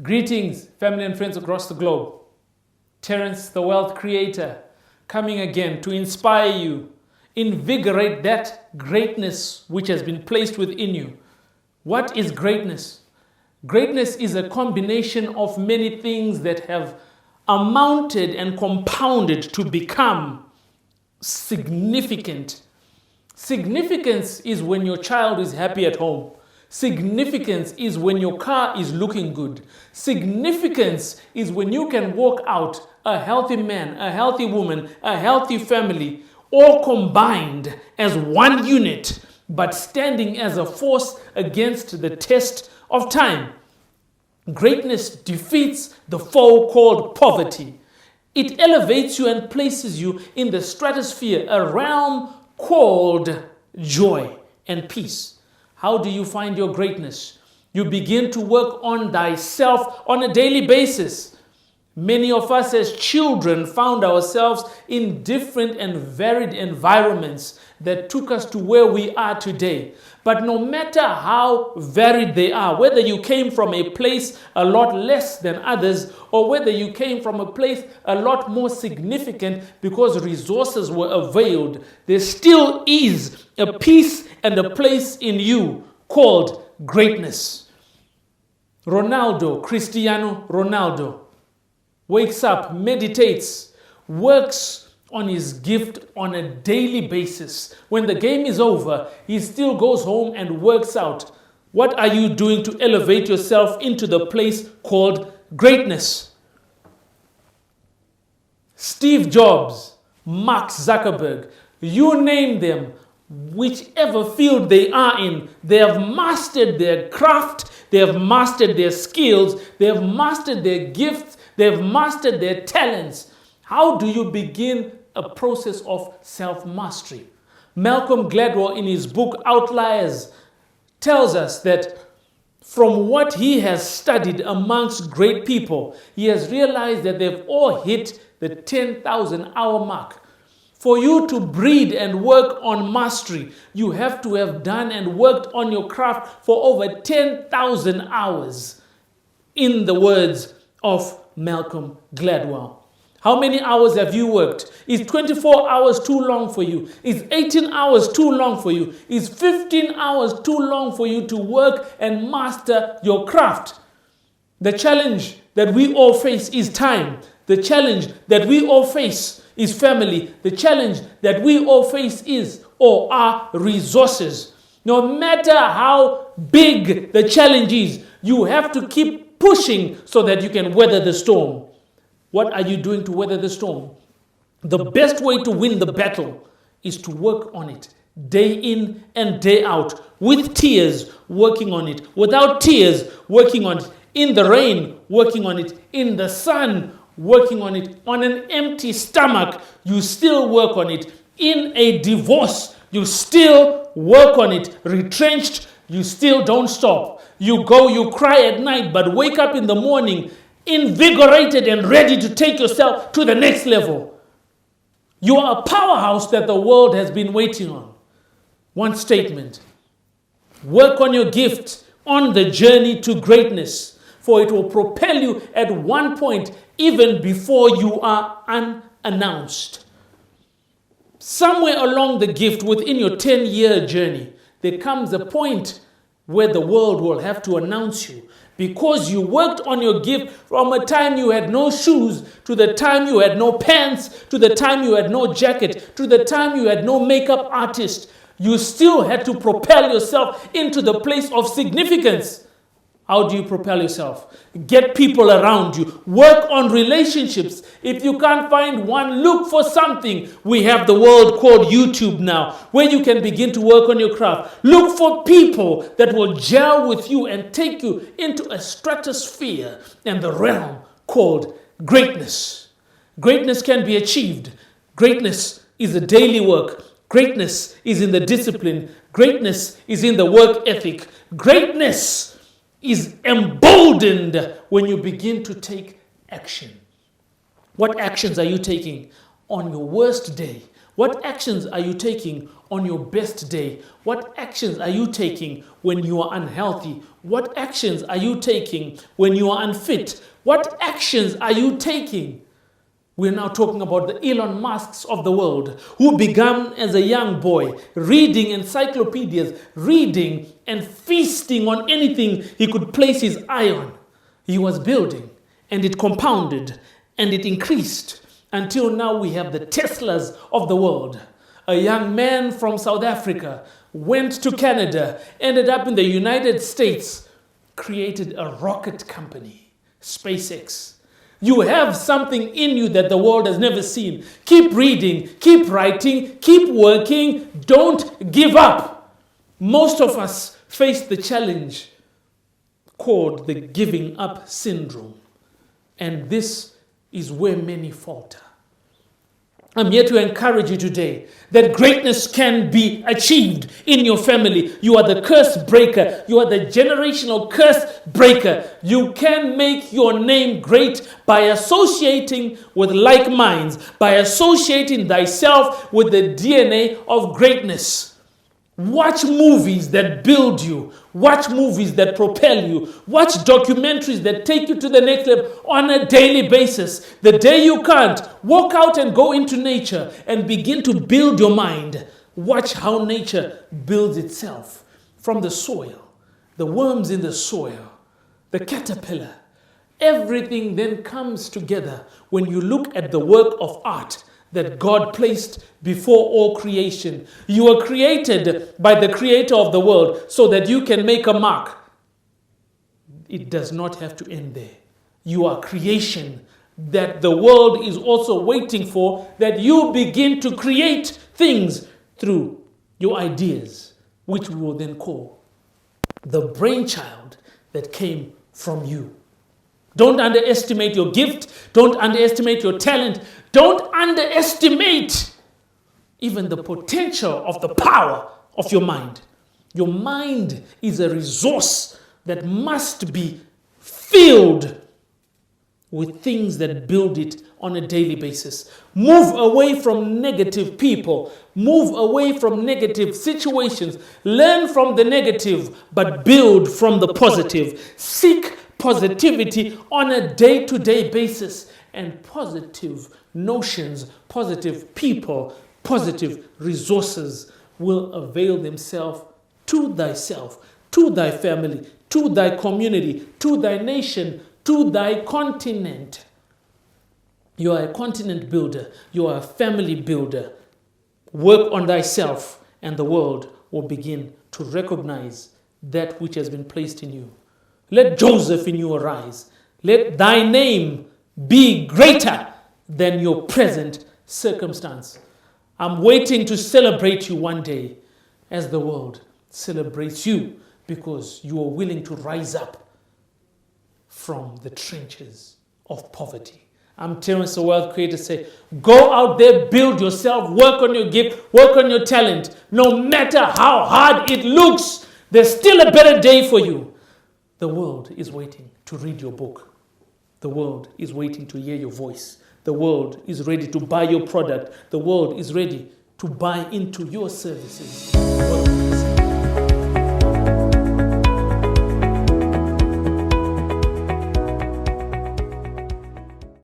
Greetings, family and friends across the globe. Terence, the Wealth Creator, coming again to inspire you, invigorate that greatness which has been placed within you. What is greatness? Greatness is a combination of many things that have amounted and compounded to become significant. Significance is when your child is happy at home. Significance is when your car is looking good. Significance is when you can walk out a healthy man, a healthy woman, a healthy family, all combined as one unit, but standing as a force against the test of time. Greatness defeats the foe called poverty. It elevates you and places you in the stratosphere, a realm called joy and peace. How do you find your greatness? You begin to work on thyself on a daily basis. Many of us as children found ourselves in different and varied environments that took us to where we are today. But no matter how varied they are, whether you came from a place a lot less than others, or whether you came from a place a lot more significant because resources were availed, there still is a piece and a place in you called greatness. Cristiano Ronaldo, wakes up, meditates, works on his gift on a daily basis. When the game is over, he still goes home and works out. What are you doing to elevate yourself into the place called greatness? Steve Jobs, Mark Zuckerberg, you name them, whichever field they are in, they have mastered their craft, they have mastered their skills, they have mastered their gifts, they have mastered their talents. How do you begin a process of self-mastery? Malcolm Gladwell, in his book Outliers, tells us that from what he has studied amongst great people, he has realized that they've all hit the 10,000 hour mark. For you to breed and work on mastery, you have to have done and worked on your craft for over 10,000 hours, in the words of Malcolm Gladwell. How many hours have you worked? Is 24 hours too long for you? Is 18 hours too long for you? Is 15 hours too long for you to work and master your craft? The challenge that we all face is time. The challenge that we all face is family. The challenge that we all face is or are resources. No matter how big the challenge is, you have to keep pushing so that you can weather the storm. What are you doing to weather the storm? The best way to win the battle is to work on it day in and day out, with tears, working on it, without tears, working on it, in the rain, working on it, in the sun, working on it, on an empty stomach, you still work on it, in a divorce, you still work on it, retrenched, you still don't stop. You go, you cry at night, but wake up in the morning invigorated and ready to take yourself to the next level. You are a powerhouse that the world has been waiting on. One statement: work on your gift on the journey to greatness, for it will propel you at one point even before you are unannounced. Somewhere along the gift within your 10-year journey, there comes a point where the world will have to announce you, because you worked on your gift from a time you had no shoes, to the time you had no pants, to the time you had no jacket, to the time you had no makeup artist. You still had to propel yourself into the place of significance. How do you propel yourself? Get people around you. Work on relationships. If you can't find one, look for something. We have the world called YouTube now, where you can begin to work on your craft. Look for people that will gel with you and take you into a stratosphere and the realm called greatness. Greatness can be achieved. Greatness is a daily work. Greatness is in the discipline. Greatness is in the work ethic. Greatness is emboldened when you begin to take action. What actions are you taking on your worst day? What actions are you taking on your best day? What actions are you taking when you are unhealthy? What actions are you taking when you are unfit? What actions are you taking? We're now talking about the Elon Musks of the world, who began as a young boy, reading encyclopedias, reading and feasting on anything he could place his eye on. He was building, and it compounded, and it increased, until now we have the Teslas of the world. A young man from South Africa went to Canada, ended up in the United States, created a rocket company, SpaceX. You have something in you that the world has never seen. Keep reading, keep writing, keep working. Don't give up. Most of us face the challenge called the giving up syndrome. And this is where many falter. I'm here to encourage you today that greatness can be achieved in your family. You are the curse breaker. You are the generational curse breaker. You can make your name great by associating with like minds, by associating thyself with the DNA of greatness. Watch movies that build you. Watch movies that propel you. Watch documentaries that take you to the next level on a daily basis. The day you can't, walk out and go into nature and begin to build your mind. Watch how nature builds itself from the soil, the worms in the soil, the caterpillar. Everything then comes together when you look at the work of art that God placed before all creation. You were created by the creator of the world so that you can make a mark. It does not have to end there. You are creation that the world is also waiting for, that you begin to create things through your ideas, which we will then call the brainchild that came from you. Don't underestimate your gift. Don't underestimate your talent. Don't underestimate even the potential of the power of your mind. Your mind is a resource that must be filled with things that build it on a daily basis. Move away from negative people. Move away from negative situations. Learn from the negative, but build from the positive. Seek positivity on a day-to-day basis, and positive notions, positive people, positive resources will avail themselves to thyself, to thy family, to thy community, to thy nation, to thy continent. You are a continent builder. You are a family builder. Work on thyself, and the world will begin to recognize that which has been placed in you. Let Joseph in you arise. Let thy name be greater than your present circumstance. I'm waiting to celebrate you one day as the world celebrates you, because you are willing to rise up from the trenches of poverty. I'm Terence, the Wealth Creator, say, go out there, build yourself, work on your gift, work on your talent. No matter how hard it looks, there's still a better day for you. The world is waiting to read your book. The world is waiting to hear your voice. The world is ready to buy your product. The world is ready to buy into your services.